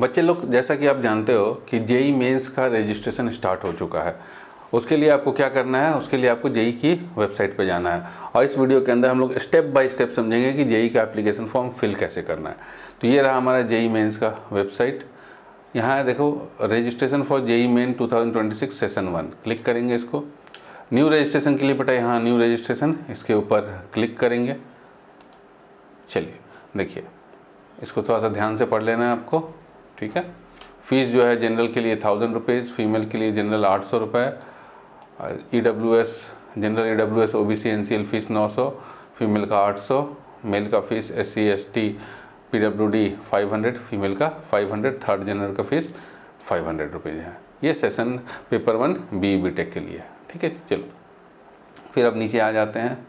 बच्चे लोग, जैसा कि आप जानते हो कि जेई मेंस का रजिस्ट्रेशन स्टार्ट हो चुका है। उसके लिए आपको क्या करना है, उसके लिए आपको जेई की वेबसाइट पे जाना है और इस वीडियो के अंदर हम लोग स्टेप बाय स्टेप समझेंगे कि जेई का एप्लीकेशन फॉर्म फिल कैसे करना है। तो ये रहा हमारा जेई मेंस का वेबसाइट। यहाँ है देखो, registration for JEE main 2026 session 1, click करेंगे इसको। न्यू रजिस्ट्रेशन के लिए बेटा यहाँ न्यू रजिस्ट्रेशन, इसके ऊपर क्लिक करेंगे। चलिए देखिए, इसको थोड़ा सा ध्यान से पढ़ लेना है आपको, ठीक है। फीस जो है जनरल के लिए 1000 रुपीज़, फीमेल के लिए जनरल 800 रुपये, EWS general EWS OBC NCL fees 900, female का 800, मेल का fees SC ST PWD 500, female का 500, थर्ड जनरल का फीस 500 रुपीज़ है। ये सेशन पेपर 1 BE BTech के लिए, ठीक है। चलो फिर अब नीचे आ जाते हैं।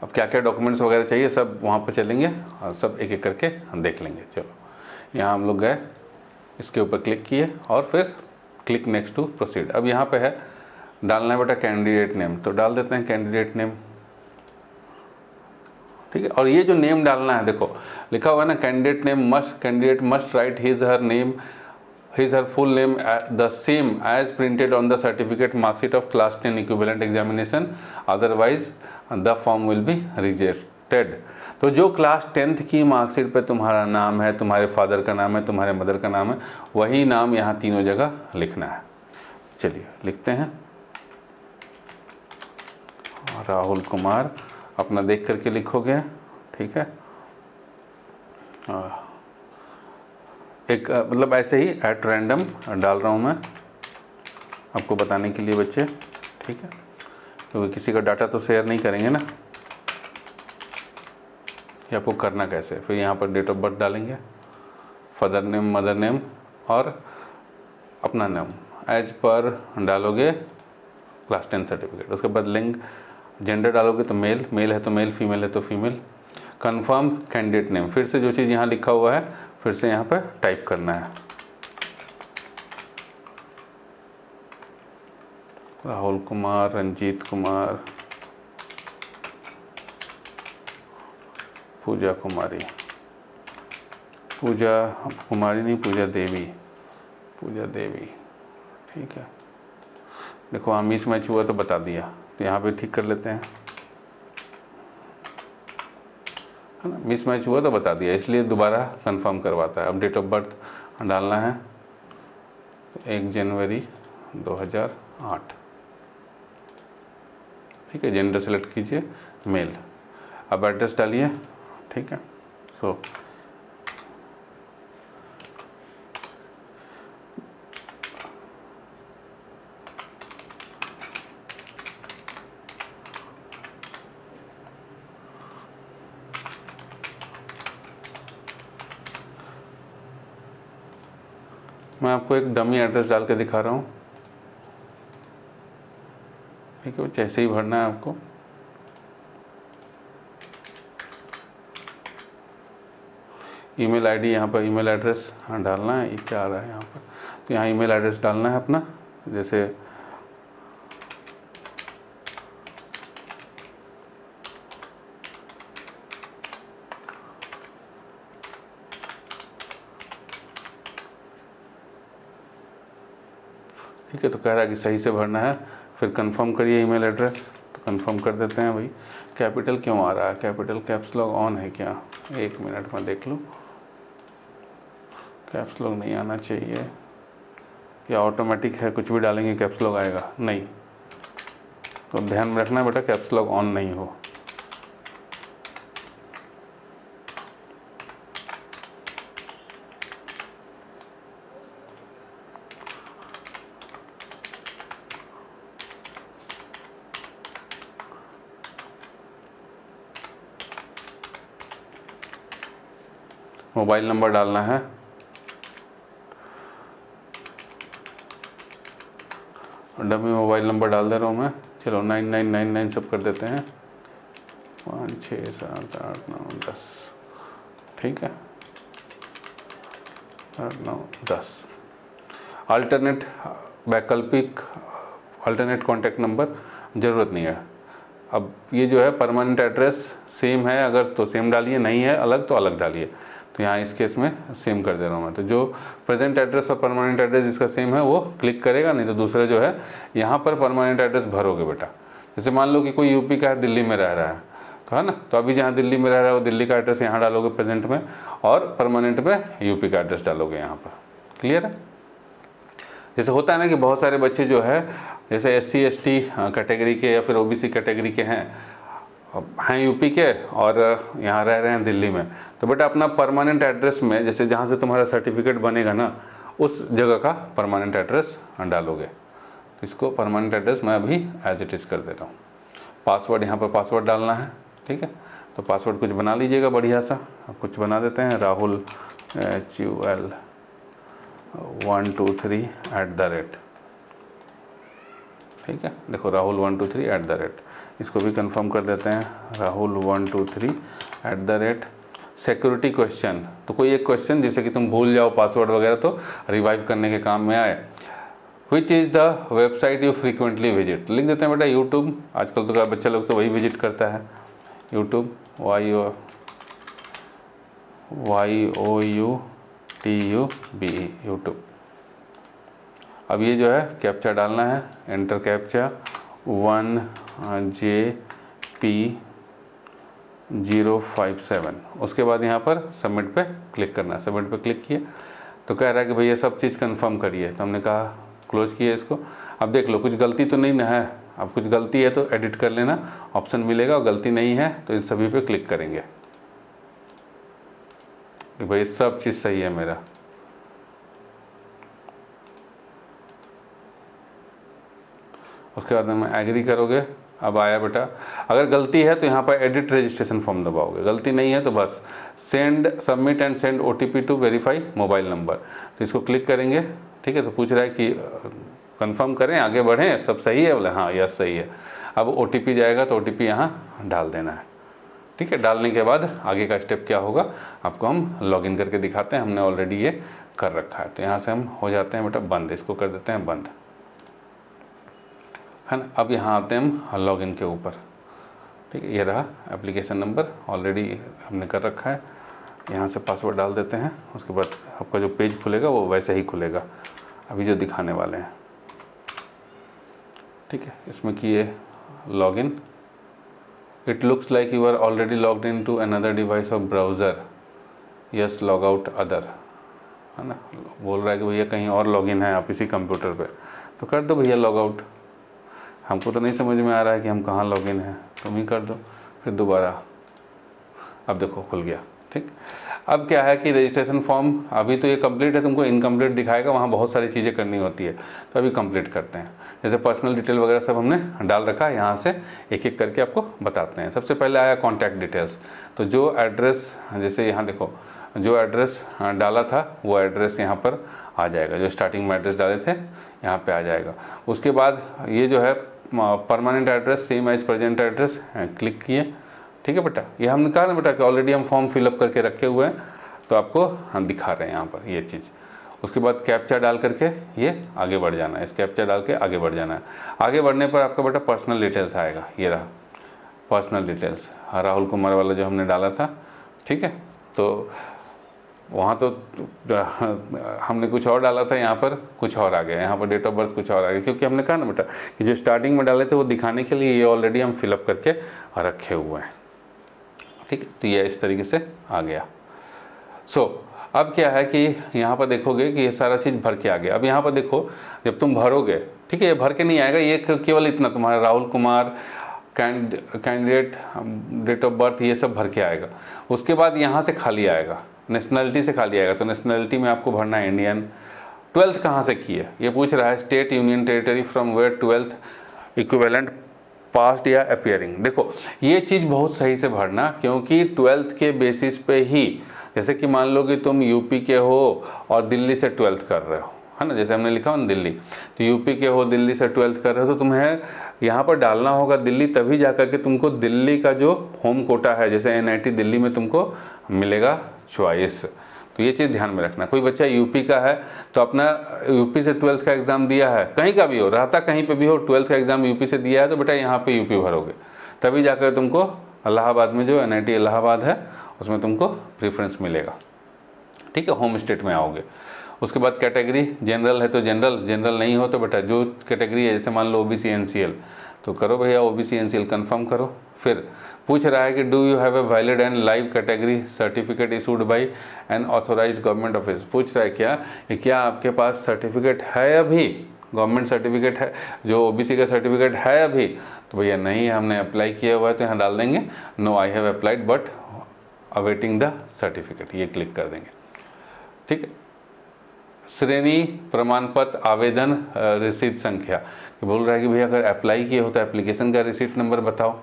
अब क्या क्या डॉक्यूमेंट्स वगैरह चाहिए सब वहाँ पर चलेंगे और सब एक एक करके हम देख लेंगे। चलो यहाँ हम लोग गए, इसके ऊपर क्लिक किए और फिर क्लिक नेक्स्ट टू प्रोसीड। अब यहाँ पे है डालना है बेटा कैंडिडेट नेम, तो डाल देते हैं कैंडिडेट नेम, ठीक है। और ये जो नेम डालना है, देखो लिखा हुआ है ना, candidate must write his her full name the same as printed on the certificate marksheet of class 10 equivalent examination, otherwise the form will be rejected. तो जो क्लास 10th की मार्कशीट पे तुम्हारा नाम है, तुम्हारे फादर का नाम है, तुम्हारे मदर का नाम है, वही नाम यहाँ तीनों जगह लिखना है। चलिए लिखते हैं राहुल कुमार, अपना देख करके लिखोगे, ठीक है। एक मतलब ऐसे ही एट रैंडम डाल रहा हूँ मैं आपको बताने के लिए बच्चे, ठीक है, क्योंकि किसी का डाटा तो शेयर नहीं करेंगे ना, कि आपको करना कैसे। फिर यहाँ पर डेट ऑफ बर्थ डालेंगे, फादर नेम, मदर नेम और अपना नाम एज पर डालोगे क्लास 10 सर्टिफिकेट। उसके बाद लिंग, जेंडर डालोगे तो मेल है तो मेल, फीमेल है तो फीमेल। कंफर्म कैंडिडेट नेम, फिर से जो चीज़ यहाँ लिखा हुआ है फिर से यहाँ पर टाइप करना है, राहुल कुमार, रंजीत कुमार, पूजा कुमारी, पूजा कुमारी नहीं, पूजा देवी, ठीक है। देखो हाँ मिस मैच हुआ तो बता दिया, तो यहाँ पे ठीक कर लेते हैं, है ना। मिस मैच हुआ तो बता दिया, इसलिए दोबारा कंफर्म करवाता है। अब डेट ऑफ बर्थ डालना है, तो 1 जनवरी 2008, ठीक है। जेंडर सेलेक्ट कीजिए मेल। अब एड्रेस डालिए, ठीक है। सो मैं आपको एक डमी एड्रेस डाल के दिखा रहा हूँ, ठीक है। जैसे ही भरना है आपको, ईमेल आईडी यहाँ पर ईमेल एड्रेस डालना है, ये क्या आ रहा है यहाँ पर, तो यहाँ ईमेल एड्रेस डालना है अपना, जैसे ठीक है। तो कह रहा है कि सही से भरना है, फिर कंफर्म करिए ईमेल एड्रेस, तो कंफर्म कर देते हैं। भाई कैपिटल क्यों आ रहा है, कैपिटल कैप्स लॉक ऑन है क्या, 1 मिनट में देख लूँ। कैप्स लॉक नहीं आना चाहिए, या ऑटोमेटिक है, कुछ भी डालेंगे कैप्स लॉक आएगा, नहीं। तो ध्यान में रखना बेटा कैप्स लॉक ऑन नहीं हो। मोबाइल नंबर डालना है, डमी मोबाइल नंबर डाल दे रहा हूँ मैं। चलो 9999 सब कर देते हैं, 5 6 7 8 9 10, ठीक है, 8 9 10। अल्टरनेट वैकल्पिक अल्टरनेट कॉन्टैक्ट नंबर ज़रूरत नहीं है। अब ये जो है परमानेंट एड्रेस सेम है, अगर तो सेम डालिए, नहीं है अलग तो अलग डालिए। तो यहाँ इस केस में सेम कर दे रहा हूँ मैं। तो जो प्रेजेंट एड्रेस और परमानेंट एड्रेस जिसका सेम है वो क्लिक करेगा, नहीं तो दूसरा जो है यहाँ पर परमानेंट एड्रेस भरोगे बेटा। जैसे मान लो कि कोई यूपी का है, दिल्ली में रह रहा है, तो है ना, तो अभी जहाँ दिल्ली में रह रहा है वो दिल्ली का एड्रेस यहाँ डालोगे प्रेजेंट में, और परमानेंट में यूपी का एड्रेस डालोगे यहाँ पर। क्लियर है? जैसे होता है ना कि बहुत सारे बच्चे जो है जैसे SC ST कैटेगरी के या फिर OBC कैटेगरी के हैं यूपी के और यहाँ रह रहे हैं दिल्ली में, तो बेटा अपना परमानेंट एड्रेस में जैसे जहाँ से तुम्हारा सर्टिफिकेट बनेगा ना उस जगह का परमानेंट एड्रेस डालोगे। तो इसको परमानेंट एड्रेस मैं अभी एज इट इज़ कर दे रहा हूँ। पासवर्ड यहाँ पर पासवर्ड डालना है, ठीक है, तो पासवर्ड कुछ बना लीजिएगा बढ़िया सा। अब कुछ बना देते हैं, राहुल HUL 123 @ ठीक है। देखो राहुल 123 @ इसको भी कंफर्म कर देते हैं, राहुल 123 सिक्योरिटी क्वेश्चन। तो कोई एक क्वेश्चन जिसे कि तुम भूल जाओ पासवर्ड वगैरह तो रिवाइव करने के काम में आए। Which is the website you frequently visit, लिख देते हैं बेटा यूट्यूब। आजकल तो बच्चा लोग तो वही विजिट करता है, यूट्यूब YOUTUBE यूट्यूब। अब ये जो है कैप्चा डालना है, एंटर कैप्चा 1JP057। उसके बाद यहाँ पर सबमिट पे क्लिक करना है। सबमिट पे क्लिक किए तो कह रहा है कि भैया सब चीज़ कंफर्म करिए, तो हमने कहा क्लोज किए इसको। अब देख लो कुछ गलती तो नहीं ना है, अब कुछ गलती है तो एडिट कर लेना, ऑप्शन मिलेगा, और गलती नहीं है तो इस सभी पे क्लिक करेंगे कि भाई सब चीज़ सही है मेरा। उसके बाद में एग्री करोगे। अब आया बेटा, अगर गलती है तो यहाँ पर एडिट रजिस्ट्रेशन फॉर्म दबाओगे, गलती नहीं है तो बस send submit and send OTP to verify mobile number, तो इसको क्लिक करेंगे। ठीक है, तो पूछ रहा है कि कंफर्म करें, आगे बढ़ें, सब सही है? बोले हाँ यस सही है। अब OTP जाएगा तो OTP यहाँ डाल देना है। ठीक है, डालने के बाद आगे का स्टेप क्या होगा आपको हम लॉगिन करके दिखाते हैं, हमने ऑलरेडी ये कर रखा है। तो यहाँ से हम हो जाते हैं बेटा बंद, इसको कर देते हैं बंद, है ना। अब यहाँ आते हैं हम लॉगिन के ऊपर। ठीक है, ये रहा एप्लीकेशन नंबर, ऑलरेडी हमने कर रखा है। यहाँ से पासवर्ड डाल देते हैं, उसके बाद आपका जो पेज खुलेगा वो वैसे ही खुलेगा अभी जो दिखाने वाले हैं। ठीक है, इसमें किए login. It looks like you are already logged in to another device of browser, yes log out other, है ना। बोल रहा है कि भैया कहीं और लॉगिन है आप इसी कंप्यूटर पे, तो कर दो भैया लॉग आउट। हमको तो नहीं समझ में आ रहा है कि हम कहाँ लॉगिन हैं, तुम ही कर दो फिर दोबारा। अब देखो खुल गया। ठीक, अब क्या है कि रजिस्ट्रेशन फॉर्म अभी तो ये कंप्लीट है, तुमको इनकम्प्लीट दिखाएगा, वहाँ बहुत सारी चीज़ें करनी होती है, तो अभी कंप्लीट करते हैं। जैसे पर्सनल डिटेल वगैरह सब हमने डाल रखा है, यहाँ से एक एक करके आपको बताते हैं। सबसे पहले आया कॉन्टैक्ट डिटेल्स, तो जो एड्रेस, जैसे यहाँ देखो जो एड्रेस डाला था वो एड्रेस यहाँ पर आ जाएगा, जो स्टार्टिंग में एड्रेस डाले थे यहाँ पे आ जाएगा। उसके बाद ये जो है permanent address same as present address, click किए। ठीक है बेटा, ये हमने कहा ना बेटा कि ऑलरेडी हम फॉर्म फिलअप करके रखे हुए हैं, तो आपको हम दिखा रहे हैं यहाँ पर ये चीज़। उसके बाद कैप्चा डाल करके ये आगे बढ़ जाना है, इस कैप्चा डाल के आगे बढ़ जाना है। आगे बढ़ने पर आपका बेटा पर्सनल डिटेल्स आएगा, ये रहा पर्सनल डिटेल्स, राहुल कुमार वाला जो हमने डाला था। ठीक है, तो वहाँ तो हमने कुछ और डाला था, यहाँ पर कुछ और आ गया, यहाँ पर डेट ऑफ बर्थ कुछ और आ गया, क्योंकि हमने कहा ना बेटा कि जो स्टार्टिंग में डाले थे वो दिखाने के लिए ये ऑलरेडी हम फिलअप करके रखे हुए हैं। ठीक है, तो ये इस तरीके से आ गया। अब क्या है कि यहाँ पर देखोगे कि ये सारा चीज़ भर के आ गया। अब यहाँ पर देखो जब तुम भरोगे, ठीक है, ये भर के नहीं आएगा, ये केवल इतना तुम्हारा Rahul Kumar candidate date of birth ये सब भर के आएगा। उसके बाद यहाँ से खाली आएगा, नेशनलिटी से खाली आएगा, तो नेशनलिटी में आपको भरना है इंडियन। 12th कहाँ से की है ये पूछ रहा है, state union territory from where 12th equivalent passed या अपीयरिंग। देखो ये चीज़ बहुत सही से भरना, क्योंकि 12th के बेसिस पे ही, जैसे कि मान लो कि तुम यूपी के हो और दिल्ली से 12th कर रहे हो, है ना, जैसे हमने लिखा हो ना दिल्ली, तो यूपी के हो दिल्ली से 12th कर रहे हो, तो तुम्हें यहाँ पर डालना होगा दिल्ली, तभी जाकर के तुमको दिल्ली का जो होम कोटा है, जैसे NIT दिल्ली में तुमको मिलेगा चॉइस। तो ये चीज़ ध्यान में रखना। कोई बच्चा यूपी का है तो अपना यूपी से 12th का एग्ज़ाम दिया है, कहीं का भी हो, रहता कहीं पे भी हो, 12th का एग्ज़ाम यूपी से दिया है, तो बेटा यहाँ पे यूपी भरोगे, तभी जाकर तुमको इलाहाबाद में जो NIT इलाहाबाद है उसमें तुमको प्रेफरेंस मिलेगा। ठीक है, होम स्टेट में आओगे। उसके बाद कैटेगरी जनरल है तो जनरल, जनरल नहीं हो तो बेटा जो कैटेगरी है, जैसे मान लो ओबीसी एनसीएल, तो करो भैया ओबीसी एनसीएल कंफर्म करो। फिर पूछ रहा है कि do you have a valid and live category certificate issued by an authorised government office. पूछ रहा है क्या कि क्या आपके पास सर्टिफिकेट है अभी, गवर्नमेंट सर्टिफिकेट है, जो ओबीसी का सर्टिफिकेट है अभी। तो भैया नहीं, हमने अप्लाई किया हुआ है, तो यहाँ डाल देंगे no I have applied but awaiting the certificate, ये क्लिक कर देंगे। ठीक है, श्रेणी प्रमाण पत्र आवेदन रिसीट संख्या, बोल रहा है कि भैया अगर अप्लाई किए हो तो एप्लीकेशन का रिसीट नंबर बताओ।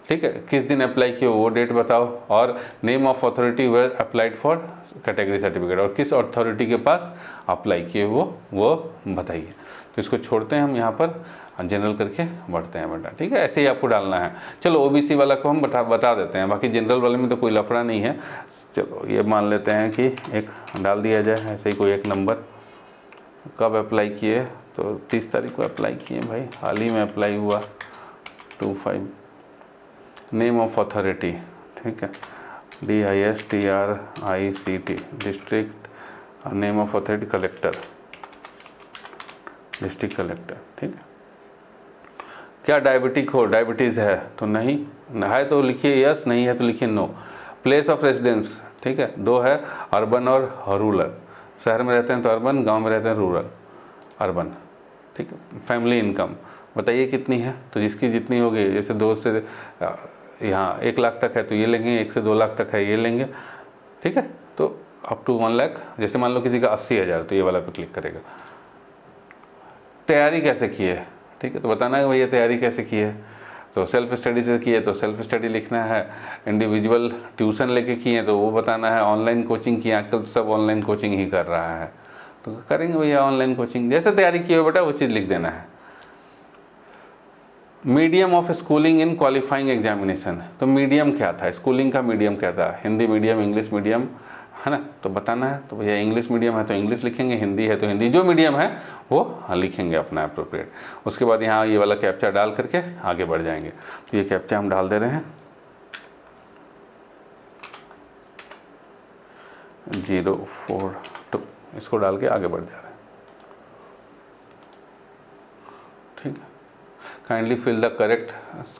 ठीक है, किस दिन अप्लाई किए हो वो डेट बताओ, और name of authority where applied for category certificate, और किस अथॉरिटी के पास अप्लाई किए वो बताइए। तो इसको छोड़ते हैं हम यहाँ पर, जनरल करके बढ़ते हैं बेटा। ठीक है, ऐसे ही आपको डालना है। चलो ओबीसी वाला को हम बता देते हैं, बाकी जनरल वाले में तो कोई लफड़ा नहीं है। चलो ये मान लेते हैं कि एक डाल दिया जाए, ऐसे ही कोई एक नंबर। कब अप्लाई किए, तो 30 तारीख को अप्लाई किए भाई, हाल ही में अप्लाई हुआ 25। नेम ऑफ अथॉरिटी, ठीक है, DISTRICT district, name of authority collector, district collector. ठीक है, क्या डायबिटिक हो, डायबिटीज़ है तो नहीं, है तो लिखिए यस, नहीं है तो लिखिए नो। प्लेस ऑफ रेजिडेंस, ठीक है, दो है, अर्बन और रूरल, शहर में रहते हैं तो अर्बन, गांव में रहते हैं रूरल, अर्बन। ठीक है, फैमिली इनकम बताइए कितनी है, तो जिसकी जितनी होगी, जैसे 2 से यहाँ 1 लाख तक है तो ये लेंगे, 1 से 2 लाख तक है ये लेंगे। ठीक है, तो अप टू 1 लाख, जैसे मान लो किसी का 80,000 तो ये वाला पे क्लिक करेगा। तैयारी कैसे की है, ठीक है, तो बताना है भैया तैयारी कैसे की है, तो सेल्फ स्टडी से की है तो सेल्फ स्टडी लिखना है, इंडिविजुअल ट्यूशन लेके किए हैं तो वो बताना है, ऑनलाइन कोचिंग की, आजकल तो सब ऑनलाइन कोचिंग ही कर रहा है तो करेंगे भैया ऑनलाइन कोचिंग, जैसे तैयारी की हो बेटा वो चीज़ लिख देना है। Medium of schooling in qualifying examination, तो मीडियम क्या था, स्कूलिंग का मीडियम क्या था, हिंदी मीडियम, इंग्लिश मीडियम, है ना, तो बताना है। तो भैया इंग्लिश मीडियम है तो इंग्लिश लिखेंगे, हिंदी है तो हिंदी, जो मीडियम है वो लिखेंगे अपना अप्रोप्रिएट। उसके बाद यहाँ ये वाला कैप्चा डाल करके आगे बढ़ जाएंगे। तो ये कैप्चा हम डाल दे रहे हैं 042, इसको डाल के आगे बढ़ जा रहे हैं। ठीक है, kindly fill the correct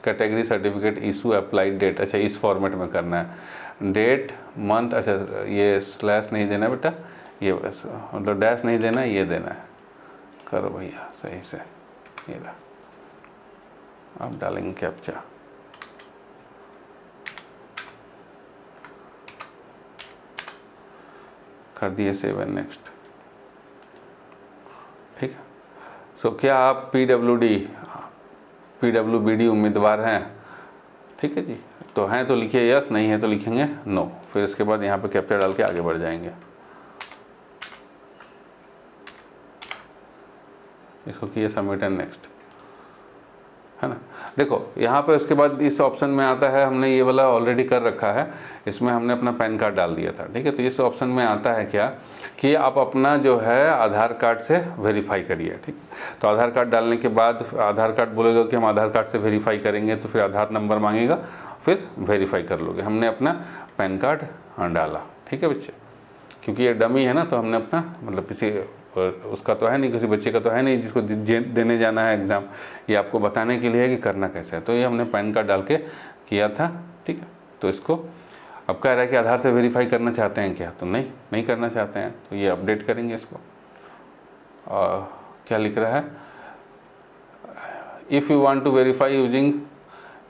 category certificate issue applied date, अच्छा इस फॉर्मेट में करना है, डेट मंथ, अच्छा ये स्लैश नहीं देना बेटा, ये मतलब डैश नहीं देना, ये देना है, करो भैया सही से, ये रहा। अब डालेंगे कैप्चा, कर दिए सेव एंड नेक्स्ट। ठीक है, सो क्या आप PWBD उम्मीदवार हैं, ठीक है जी, तो हैं तो लिखिए यस, नहीं है तो लिखेंगे नो। फिर इसके बाद यहाँ पे कैप्चा डाल के आगे बढ़ जाएंगे। इसको किए सबमिट एंड नेक्स्ट, है ना। देखो यहाँ पे उसके बाद इस ऑप्शन में आता है, हमने ये वाला ऑलरेडी कर रखा है, इसमें हमने अपना पैन कार्ड डाल दिया था। ठीक है, तो इस ऑप्शन में आता है क्या कि आप अपना जो है आधार कार्ड से वेरीफाई करिए। ठीक, तो आधार कार्ड डालने के बाद आधार कार्ड बोलेगा कि हम आधार कार्ड से वेरीफाई करेंगे, तो फिर आधार नंबर मांगेगा, फिर वेरीफाई कर लोगे। हमने अपना पैन कार्ड डाला। ठीक है बच्चे, क्योंकि ये डमी है ना, तो हमने अपना मतलब किसी उसका तो है नहीं, किसी बच्चे का तो है नहीं जिसको देने जाना है एग्ज़ाम, ये आपको बताने के लिए है कि करना कैसे है। तो ये हमने पैन कार्ड डाल के किया था। ठीक है, तो इसको अब कह रहा है कि आधार से वेरीफाई करना चाहते हैं क्या, तो नहीं करना चाहते हैं, तो ये अपडेट करेंगे इसको। क्या लिख रहा है, if you want to verify using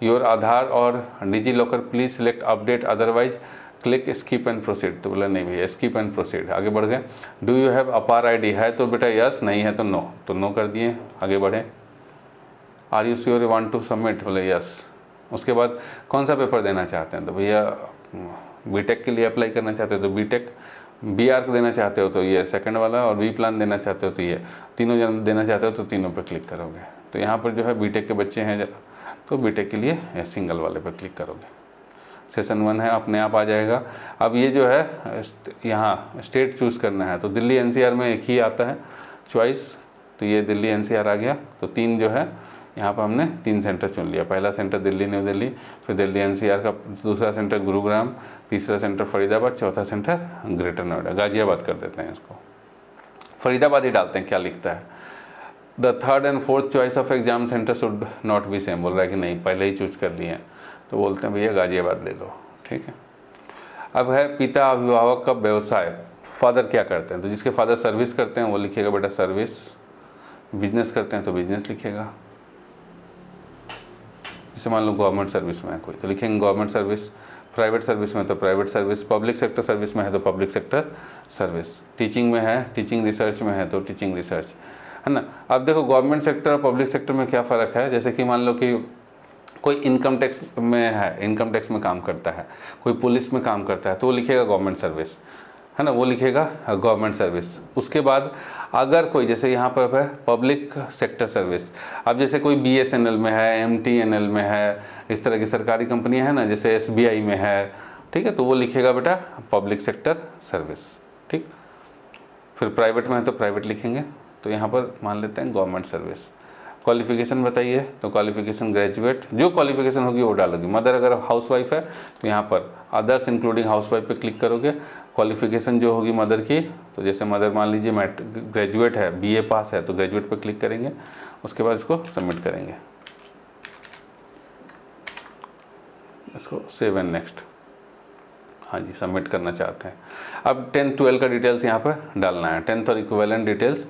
your Aadhaar और DigiLocker please select update, otherwise click skip and proceed. तो बोला नहीं भैया स्किप एंड प्रोसीड, आगे बढ़ गए। डू यू हैव अपार ID, है तो बेटा यस, नहीं है तो नो, तो नो कर दिए, आगे बढ़े। Are you sure you want to submit, बोले यस। उसके बाद कौन सा पेपर देना चाहते हैं, तो भैया बीटेक के लिए अप्लाई करना चाहते हो तो बीटेक, BARC देना चाहते हो तो ये सेकंड वाला, और B प्लान देना चाहते हो तो ये तीनों जन देना चाहते हो तो तीनों पे क्लिक करोगे। तो यहाँ पर जो है बीटेक के बच्चे हैं तो बीटेक के लिए सिंगल वाले पर क्लिक करोगे। सेशन 1 है, अपने आप आ जाएगा। अब ये जो है यहाँ स्टेट चूज़ करना है, तो दिल्ली NCR में एक ही आता है चॉइस, तो ये दिल्ली NCR आ गया। तो 3 जो है यहाँ पर हमने 3 सेंटर चुन लिया। पहला सेंटर दिल्ली न्यू दिल्ली, फिर दिल्ली एनसीआर का दूसरा सेंटर गुरुग्राम, तीसरा सेंटर फरीदाबाद, चौथा सेंटर ग्रेटर नोएडा, गाजियाबाद कर देते हैं इसको, फरीदाबाद ही डालते हैं, क्या लिखता है। The third and fourth choice of exam centre should not be same, बोल रहा है कि नहीं पहले ही चूज कर लिए हैं, तो बोलते हैं भैया गाजियाबाद ले लो, ठीक है। अब है पिता अभिभावक का व्यवसाय, फादर क्या करते हैं, तो जिसके फादर सर्विस करते हैं वो लिखिएगा बेटा सर्विस, बिजनेस करते हैं तो बिजनेस लिखिएगा। जैसे मान लो गवर्नमेंट सर्विस में है कोई तो लिखेंगे गवर्नमेंट सर्विस, प्राइवेट सर्विस में तो private service, public sector service में है तो पब्लिक सेक्टर सर्विस, टीचिंग में है, टीचिंग रिसर्च में है तो टीचिंग रिसर्च, है ना। अब देखो गवर्नमेंट सेक्टर और पब्लिक सेक्टर में क्या फ़र्क है, जैसे कि मान लो कि कोई इनकम टैक्स में है, इनकम टैक्स में काम करता है, कोई पुलिस में काम करता है तो वो लिखेगा गवर्नमेंट सर्विस, है ना, वो लिखेगा गवर्नमेंट सर्विस। उसके बाद अगर कोई जैसे यहाँ पर है पब्लिक सेक्टर सर्विस, अब जैसे कोई BSNL में है, MTNL में है, इस तरह की सरकारी कंपनियाँ हैं ना, जैसे SBI में है, ठीक है, तो वो लिखेगा बेटा पब्लिक सेक्टर सर्विस, ठीक। फिर प्राइवेट में है तो प्राइवेट लिखेंगे, तो यहाँ पर मान लेते हैं गवर्नमेंट सर्विस। क्वालिफिकेशन बताइए, तो क्वालिफिकेशन ग्रेजुएट, जो क्वालिफिकेशन होगी वो डालोगी। मदर अगर हाउसवाइफ है तो यहाँ पर अदर्स इंक्लूडिंग हाउसवाइफ पे क्लिक करोगे, क्वालिफिकेशन जो होगी मदर की, तो जैसे मदर मान लीजिए ग्रेजुएट है, BA पास है तो ग्रेजुएट पे क्लिक करेंगे, उसके बाद इसको सबमिट करेंगे, इसको सेव एंड नेक्स्ट, हाँ जी सबमिट करना चाहते हैं। अब 10th 12 का डिटेल्स यहाँ पर डालना है, 10th और equivalent details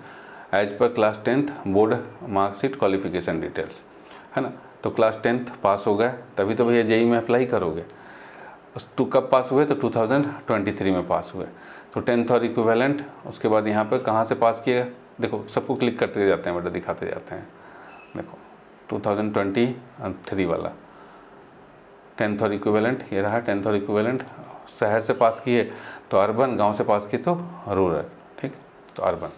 as per class 10th board marksheet qualification details, है ना। तो क्लास 10th पास हो गए तभी तो भैया JEE में अप्लाई करोगे, तो कब पास हुए, तो 2023 में पास हुए, तो 10th और इक्विवेलेंट। उसके बाद यहाँ पर कहाँ से पास किए, देखो सबको क्लिक करते जाते हैं बेटा, दिखाते जाते हैं, देखो 2023 वाला 10th और इक्विवेलेंट, ये रहा 10th और इक्विवेलेंट। शहर से पास किए तो अर्बन, गांव से पास किए तो रूरल, ठीक, तो अर्बन।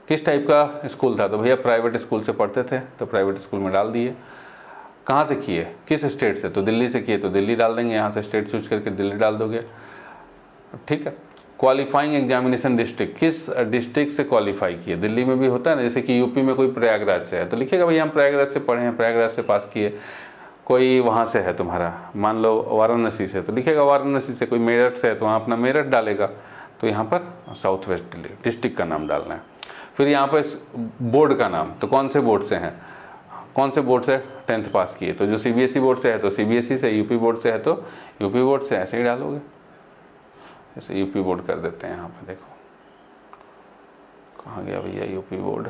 किस टाइप का स्कूल था, तो भैया प्राइवेट स्कूल से पढ़ते थे तो प्राइवेट स्कूल में डाल दिए। कहाँ से किए, किस स्टेट से, तो दिल्ली से किए तो दिल्ली डाल देंगे, यहाँ से स्टेट चूज करके दिल्ली डाल दोगे, ठीक है। क्वालिफाइंग एग्जामिनेशन डिस्ट्रिक्ट, किस डिस्ट्रिक्ट से क्वालिफाई किए, दिल्ली में भी होता है ना, जैसे कि यूपी में कोई प्रयागराज से है तो लिखिएगा भैया हम प्रयागराज से पढ़े हैं, प्रयागराज से पास किए। कोई वहाँ से है तुम्हारा, मान लो वाराणसी से तो लिखेगा वाराणसी से, कोई मेरठ से है तो वहाँ अपना मेरठ डालेगा, तो यहाँ पर साउथ वेस्ट डिस्ट्रिक्ट का नाम डालना है। फिर यहाँ पर बोर्ड का नाम, तो कौन से बोर्ड से हैं, कौन से बोर्ड से 10th पास किए, तो जो CBSE बोर्ड से है तो CBSE से, यूपी बोर्ड से है तो यूपी बोर्ड से, ऐसे ही डालोगे। जैसे यूपी बोर्ड कर देते हैं यहाँ पे, देखो कहाँ गया भैया यूपी बोर्ड,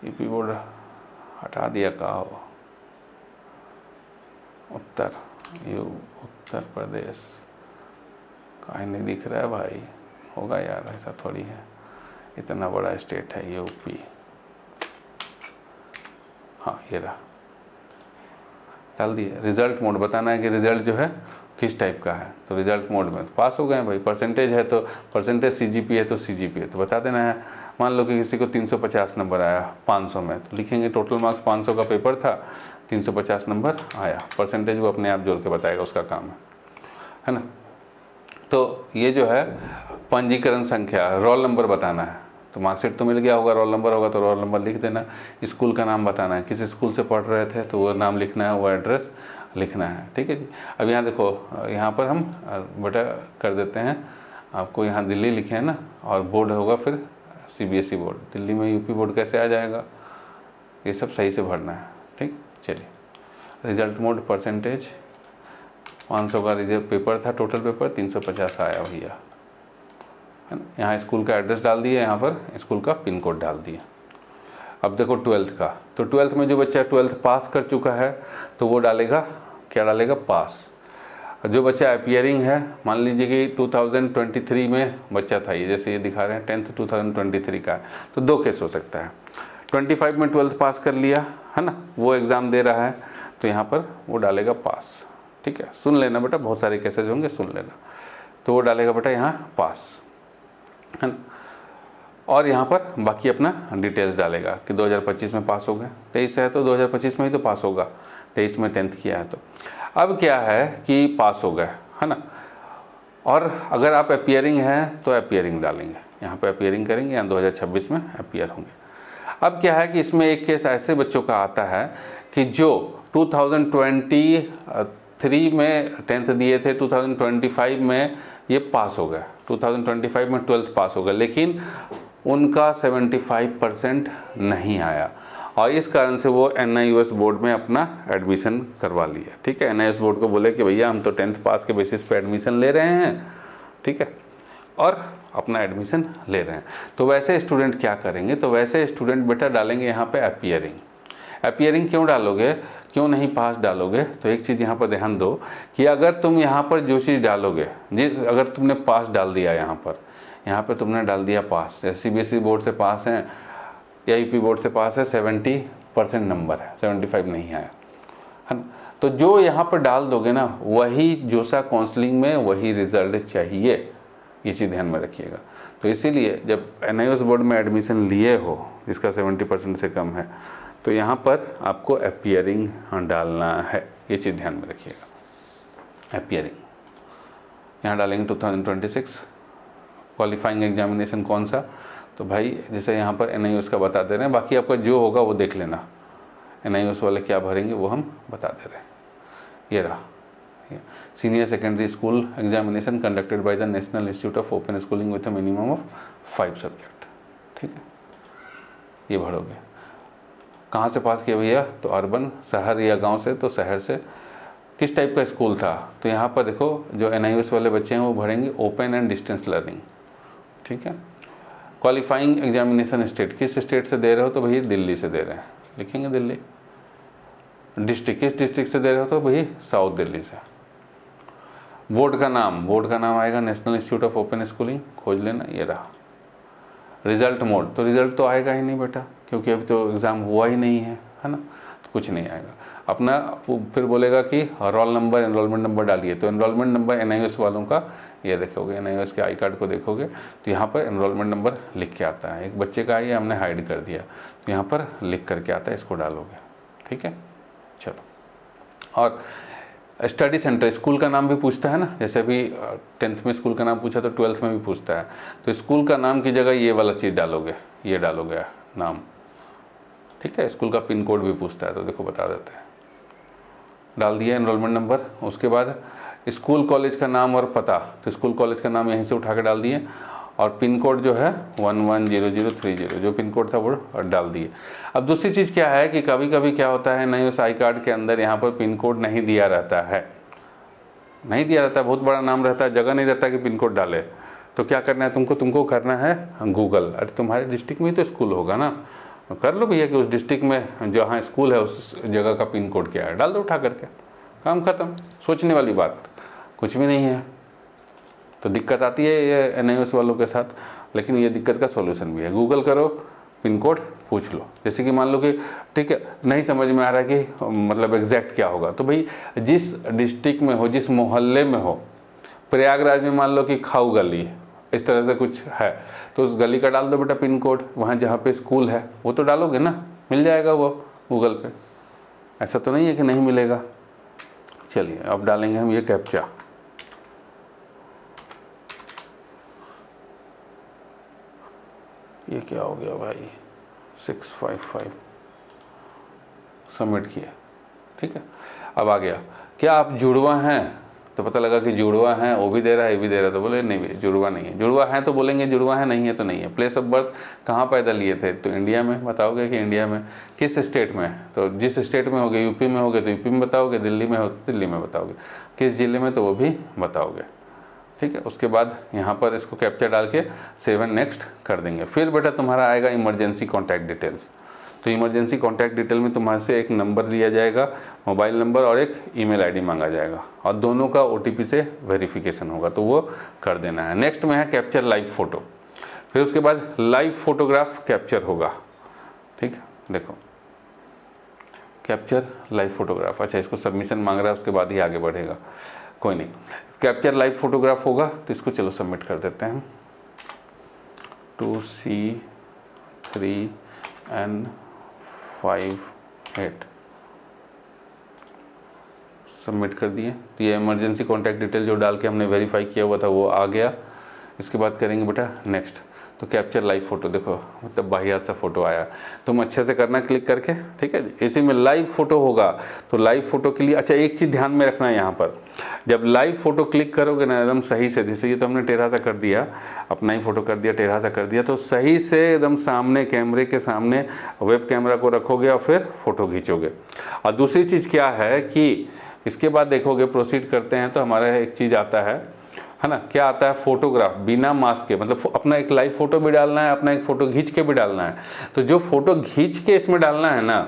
यूपी बोर्ड हटा दिया, कहा हो, उत्तर प्रदेश, कहीं नहीं दिख रहा है भाई, होगा यार, ऐसा थोड़ी है, इतना बड़ा स्टेट है यूपी, हाँ ये रहा, डाल दिए। रिजल्ट मोड बताना है कि रिजल्ट जो है किस टाइप का है, तो रिजल्ट मोड में पास हो गए भाई। परसेंटेज है तो परसेंटेज, CGP है तो CGP है, तो बता देना है। मान लो कि किसी को 350 नंबर आया 500 में, तो लिखेंगे टोटल मार्क्स 500 का पेपर था, 350 नंबर आया, परसेंटेज वो अपने आप जोड़ के बताएगा, उसका काम है ना। तो ये जो है पंजीकरण संख्या, रोल नंबर बताना है, तो मार्कशीट तो मिल गया होगा, रोल नंबर होगा तो रोल नंबर लिख देना। स्कूल का नाम बताना है, किस स्कूल से पढ़ रहे थे तो वो नाम लिखना है, वो एड्रेस लिखना है, ठीक है जी। अब यहाँ देखो, यहाँ पर हम बेटा कर देते हैं आपको, यहाँ दिल्ली लिखे हैं ना, और बोर्ड होगा फिर CBSE बोर्ड, दिल्ली में यूपी बोर्ड कैसे आ जाएगा, ये सब सही से भरना है, ठीक। चलिए रिजल्ट मोड, परसेंटेज 500 का रिजल्ट पेपर था, टोटल पेपर 350 आया भैया, है ना। यहाँ स्कूल का एड्रेस डाल दिया, यहाँ पर स्कूल का पिन कोड डाल दिया। अब देखो 12th का, तो 12th में जो बच्चा 12th पास कर चुका है तो वो डालेगा, क्या डालेगा, पास। जो बच्चा अपीयरिंग है, मान लीजिए कि 2023 में बच्चा था, ये जैसे ये दिखा रहे हैं 10th 2023 का है, तो 2 केस हो सकता है। 25 में 12th पास कर लिया है ना, वो एग्ज़ाम दे रहा है तो यहाँ पर वो डालेगा पास, ठीक है। सुन लेना बेटा, बहुत सारे केसेज होंगे, सुन लेना। तो वो डालेगा बेटा यहाँ पास, है ना। और यहाँ पर बाकी अपना डिटेल्स डालेगा कि 2025 में पास हो गए, 23 है तो 2025 में ही तो पास होगा, 23 में 10th किया है तो। अब क्या है कि पास हो गए, है ना। और अगर आप अपीयरिंग हैं तो अपीयरिंग डालेंगे, यहाँ पे अपीयरिंग करेंगे, यहाँ 2026 में अपीयर होंगे। अब क्या है कि इसमें एक केस ऐसे बच्चों का आता है कि जो 2023 में 10th दिए थे, 2025 में ये पास हो गए, 2025 में 12th पास हो गए, लेकिन उनका 75% नहीं आया और इस कारण से वो NIOS बोर्ड में अपना एडमिशन करवा लिया। ठीक है, NIOS बोर्ड को बोले कि भैया हम तो 10th पास के बेसिस पे एडमिशन ले रहे हैं, ठीक है, और अपना एडमिशन ले रहे हैं। तो वैसे स्टूडेंट क्या करेंगे, तो वैसे स्टूडेंट बेटा डालेंगे यहाँ पे अपीयरिंग। अपीयरिंग क्यों डालोगे, क्यों नहीं पास डालोगे, तो एक चीज़ यहाँ पर ध्यान दो कि अगर तुम यहाँ पर जो चीज़ डालोगे, अगर तुमने पास डाल दिया यहाँ पर तुमने डाल दिया पास, जैसे CBSE बोर्ड से पास हैं या UP बोर्ड से पास है, 70% नंबर है, 75 नहीं आया है ना, तो जो यहाँ पर डाल दोगे ना वही जोसा काउंसलिंग में वही रिजल्ट चाहिए, ये चीज़ ध्यान में रखिएगा। तो इसीलिए जब NIOS बोर्ड में एडमिशन लिए हो जिसका 70% से कम है, तो यहाँ पर आपको अपीयरिंग डालना है, ये चीज़ ध्यान में रखिएगा। अपीयरिंग यहाँ डालेंगे 2026। क्वालिफाइंग एग्जामिनेशन कौन सा, तो भाई जैसे यहाँ पर NIOS का बता दे रहे हैं, बाकी आपका जो होगा वो देख लेना, NIOS वाले क्या भरेंगे वो हम बता दे रहे हैं। ये रहा senior secondary school examination conducted by the national institute of open schooling with a minimum of 5 subject. ठीक है, ये भरोगे। कहाँ से पास किया भैया, तो अर्बन, शहर या गांव से, तो शहर से। किस टाइप का स्कूल था, तो यहाँ पर देखो जो NIOS वाले बच्चे हैं वो भरेंगे ओपन एंड डिस्टेंस लर्निंग। ठीक है, क्वालिफाइंग एग्जामिनेशन स्टेट, किस स्टेट से दे रहे हो, तो भैया दिल्ली से दे रहे हैं, लिखेंगे दिल्ली। डिस्ट्रिक्ट, किस डिस्ट्रिक्ट से दे रहे हो, तो भैया साउथ दिल्ली से। बोर्ड का नाम आएगा national institute of open schooling, खोज लेना, ये रहा। रिजल्ट मोड, तो रिजल्ट तो आएगा ही नहीं बेटा, क्योंकि अभी तो एग्ज़ाम हुआ ही नहीं है ना, तो कुछ नहीं आएगा। अपना फिर बोलेगा कि रोल नंबर, एनरोलमेंट नंबर डालिए, तो एनरोलमेंट नंबर NIOS वालों का ये देखोगे, NIOS के आई कार्ड को देखोगे तो यहाँ पर एनरोलमेंट नंबर लिख के आता है। एक बच्चे का है, ये हमने हाइड कर दिया, तो यहाँ पर लिख करके आता है, इसको डालोगे। ठीक है, चलो। और स्टडी सेंटर, स्कूल का नाम भी पूछता है ना, जैसे अभी 10th में स्कूल का नाम पूछा तो 12th में भी पूछता है, तो स्कूल का नाम की जगह ये वाला चीज़ डालोगे, ये डालोगे नाम। ठीक है, स्कूल का पिन कोड भी पूछता है, तो देखो बता देते हैं, डाल दिया एनरोलमेंट नंबर। उसके बाद स्कूल कॉलेज का नाम और पता, तो स्कूल कॉलेज का नाम यहीं से उठा के डाल दिए, और पिन कोड जो है 110030 जो पिन कोड था वो डाल दिए। अब दूसरी चीज़ क्या है कि कभी कभी क्या होता है, NIOS आई कार्ड के अंदर यहाँ पर पिन कोड नहीं दिया रहता है, बहुत बड़ा नाम रहता है, जगह नहीं रहता कि पिन कोड डाले, तो क्या करना है तुमको करना है गूगल। अरे तुम्हारे डिस्ट्रिक्ट में ही तो स्कूल होगा ना, कर लो भैया कि उस डिस्ट्रिक्ट में जहाँ स्कूल है उस जगह का पिन कोड क्या है, डाल दो उठा करके, काम खत्म। सोचने वाली बात कुछ भी नहीं है। तो दिक्कत आती है ये NIOS वालों के साथ, लेकिन ये दिक्कत का सॉल्यूशन भी है। गूगल करो, पिन कोड पूछ लो। जैसे कि मान लो कि ठीक है नहीं समझ में आ रहा है कि मतलब एग्जैक्ट क्या होगा, तो भाई जिस डिस्ट्रिक्ट में हो, जिस मोहल्ले में हो, प्रयागराज में मान लो कि खाऊ गली इस तरह से कुछ है, तो उस गली का डाल दो बेटा पिन कोड, वहाँ जहाँ पे स्कूल है वो तो डालोगे ना, मिल जाएगा वो गूगल पे, ऐसा तो नहीं है कि नहीं मिलेगा। चलिए अब डालेंगे हम ये कैप्चा। ये क्या हो गया भाई, 655 सबमिट किया। ठीक है, अब आ गया, क्या आप जुड़वा हैं, तो पता लगा कि जुड़वा हैं, वो भी दे रहा है ये भी दे रहा है, तो बोले नहीं जुड़वा नहीं है। जुड़वा है तो बोलेंगे जुड़वा है, नहीं है तो नहीं है। प्लेस ऑफ बर्थ कहाँ पैदा लिए थे, तो इंडिया में बताओगे कि इंडिया में। किस स्टेट में, तो जिस स्टेट में होगे, यूपी में होगे तो यूपी में बताओगे, दिल्ली में हो तो दिल्ली में बताओगे, किस ज़िले में तो वो भी बताओगे। ठीक है, उसके बाद यहाँ पर इसको कैप्चर डाल के सेव एंड नेक्स्ट कर देंगे। फिर बेटा तुम्हारा आएगा इमरजेंसी कॉन्टैक्ट डिटेल्स। तो इमरजेंसी कॉन्टैक्ट डिटेल में तुम्हारे से एक नंबर लिया जाएगा, मोबाइल नंबर, और एक ईमेल आईडी मांगा जाएगा, और दोनों का OTP से वेरिफिकेशन होगा, तो वो कर देना है। नेक्स्ट में है कैप्चर लाइव फ़ोटो, फिर उसके बाद लाइव फोटोग्राफ कैप्चर होगा। ठीक है, देखो कैप्चर लाइव फोटोग्राफ, अच्छा इसको सबमिशन मांग रहा है, उसके बाद ही आगे बढ़ेगा, कोई नहीं। कैप्चर लाइव फोटोग्राफ होगा तो इसको चलो सबमिट कर देते हैं। 2C3N58 सबमिट कर दिए। तो ये इमरजेंसी कॉन्टैक्ट डिटेल जो डाल के हमने वेरीफाई किया हुआ था वो आ गया। इसके बाद करेंगे बेटा नेक्स्ट। तो कैप्चर लाइव फ़ोटो, देखो मतलब बाहियात सा फ़ोटो आया, तुम अच्छे से करना क्लिक करके, ठीक है जी। इसी में लाइव फ़ोटो होगा, तो लाइव फ़ोटो के लिए अच्छा एक चीज़ ध्यान में रखना है यहाँ पर, जब लाइव फ़ोटो क्लिक करोगे ना एकदम सही से, जैसे ये तो हमने टेढ़ा सा कर दिया, अपना ही फ़ोटो कर दिया, टेढ़ा सा कर दिया, तो सही से एकदम सामने कैमरे के सामने वेब कैमरा को रखोगे और फिर फ़ोटो खींचोगे। और दूसरी चीज़ क्या है कि इसके बाद देखोगे, प्रोसीड करते हैं तो हमारा एक चीज़ आता है ना, क्या आता है, फोटोग्राफ बिना मास्क के, मतलब अपना एक लाइव फ़ोटो भी डालना है, अपना एक फ़ोटो खींच के भी डालना है। तो जो फ़ोटो खींच के इसमें डालना है ना,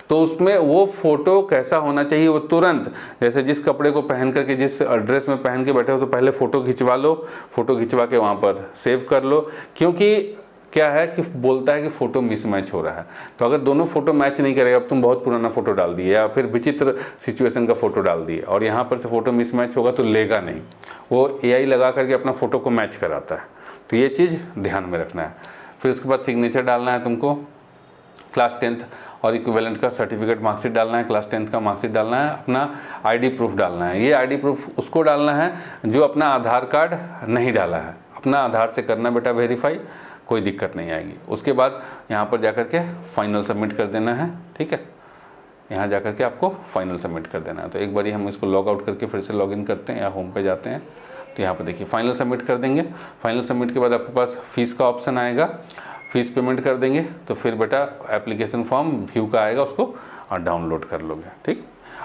तो उसमें वो फ़ोटो कैसा होना चाहिए, वो तुरंत, जैसे जिस कपड़े को पहन करके, जिस ड्रेस में पहन के बैठे हो, तो पहले फ़ोटो खिंचवा लो, फ़ोटो खिंचवा के वहाँ पर सेव कर लो। क्योंकि क्या है कि बोलता है कि फ़ोटो मिसमैच हो रहा है, तो अगर दोनों फ़ोटो मैच नहीं करेगा, अब तुम बहुत पुराना फ़ोटो डाल दिए या फिर विचित्र सिचुएशन का फ़ोटो डाल दिए और यहाँ पर से फ़ोटो मिसमैच होगा तो लेगा नहीं, वो एआई लगा करके अपना फ़ोटो को मैच कराता है। तो ये चीज़ ध्यान में रखना है। फिर उसके बाद सिग्नेचर डालना है तुमको, क्लास 10th और इक्विवेलेंट का सर्टिफिकेट मार्कशीट डालना है, क्लास 10th का मार्कशीट डालना है, अपना आईडी प्रूफ डालना है। ये आईडी प्रूफ उसको डालना है जो अपना आधार कार्ड नहीं डाला है, अपना आधार से करना बेटा वेरीफाई, कोई दिक्कत नहीं आएगी। उसके बाद यहाँ पर जाकर के फाइनल सबमिट कर देना है, ठीक है, यहाँ जाकर के आपको फाइनल सबमिट कर देना है। तो एक बारी हम इसको लॉग आउट करके फिर से लॉगिन करते हैं या होम पे जाते हैं, तो यहाँ पर देखिए फाइनल सबमिट कर देंगे। फाइनल सबमिट के बाद आपके पास फीस का ऑप्शन आएगा, फीस पेमेंट कर देंगे तो फिर बेटा एप्लीकेशन फॉर्म व्यू का आएगा, उसको डाउनलोड कर लोगे, ठीक।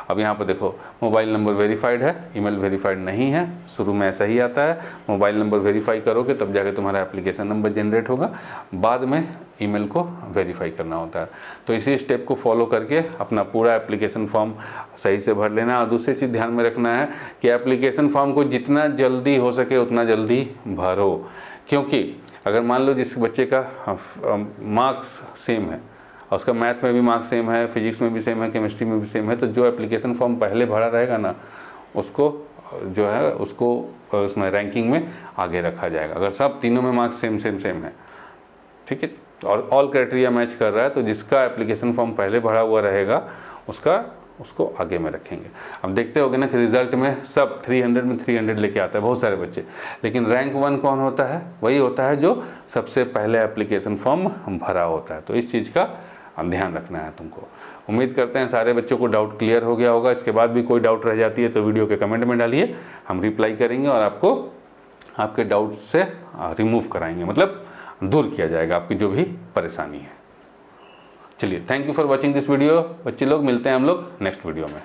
अब यहाँ पर देखो मोबाइल नंबर वेरीफाइड है, ईमेल वेरीफाइड नहीं है, शुरू में ऐसा ही आता है, मोबाइल नंबर वेरीफाई करोगे तब जाके तुम्हारा एप्लीकेशन नंबर जनरेट होगा, बाद में ईमेल को वेरीफाई करना होता है। तो इसी स्टेप को फॉलो करके अपना पूरा एप्लीकेशन फॉर्म सही से भर लेना है। और दूसरी चीज़ ध्यान में रखना है कि एप्लीकेशन फॉर्म को जितना जल्दी हो सके उतना जल्दी भरो, क्योंकि अगर मान लो जिस बच्चे का मार्क्स सेम है और उसका मैथ में भी मार्क्स सेम है, फिजिक्स में भी सेम है, केमिस्ट्री में भी सेम है, तो जो एप्लीकेशन फॉर्म पहले भरा रहेगा ना, उसको जो है उसको उसमें रैंकिंग में आगे रखा जाएगा, अगर सब तीनों में मार्क्स सेम है, ठीक है, और ऑल क्राइटेरिया मैच कर रहा है, तो जिसका एप्लीकेशन फॉर्म पहले भरा हुआ रहेगा उसको आगे में रखेंगे। अब देखते होगे ना कि रिजल्ट में सब 300 में 300 लेके आता है बहुत सारे बच्चे, लेकिन रैंक 1 कौन होता है, वही होता है जो सबसे पहले एप्लीकेशन फॉर्म भरा होता है। तो इस चीज़ का ध्यान रखना है तुमको। उम्मीद करते हैं सारे बच्चों को डाउट क्लियर हो गया होगा। इसके बाद भी कोई डाउट रह जाती है तो वीडियो के कमेंट में डालिए, हम रिप्लाई करेंगे और आपको आपके डाउट से रिमूव कराएंगे, मतलब दूर किया जाएगा आपकी जो भी परेशानी है। चलिए, thank you for watching this video. बच्चे लोग मिलते हैं हम लोग नेक्स्ट वीडियो में।